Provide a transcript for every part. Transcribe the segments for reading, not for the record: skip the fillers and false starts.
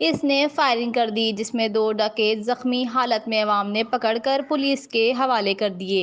इसने फायरिंग कर दी, जिसमें 2 डकैत जख्मी हालत में अवाम ने पकड़कर पुलिस के हवाले कर दिए।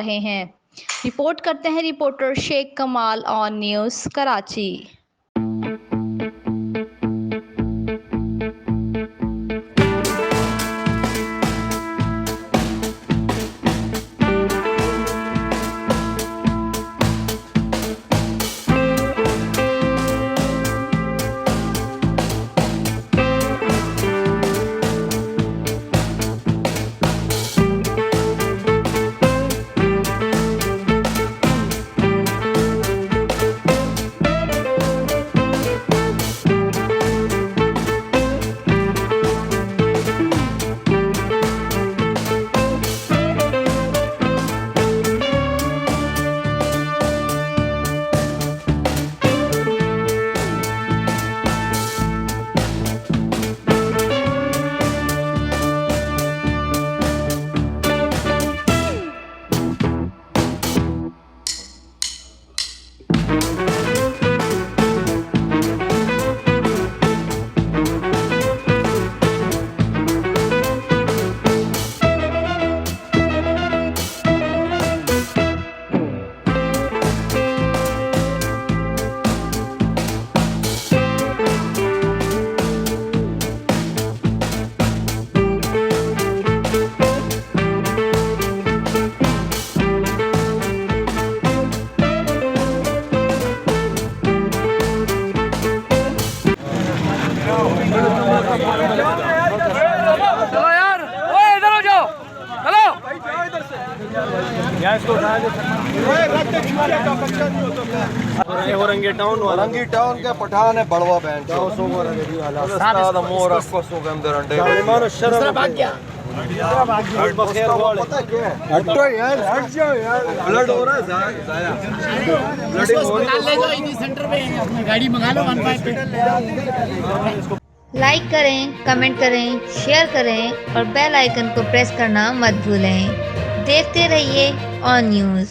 रहे हैं। रिपोर्ट करते हैं रिपोर्टर शेख कमाल, ऑन न्यूज़ कराची। चलो यार, ओए इधर हो जाओ, चलो। औरंगी टाउन के पठान है बड़वा बैंड ब्लड हो रहा है, सेंटर पे अपनी गाड़ी मंगा लो 15 पे। लाइक करें, कमेंट करें, शेयर करें और बेल आइकन को प्रेस करना मत भूलें। देखते रहिए ऑन न्यूज़।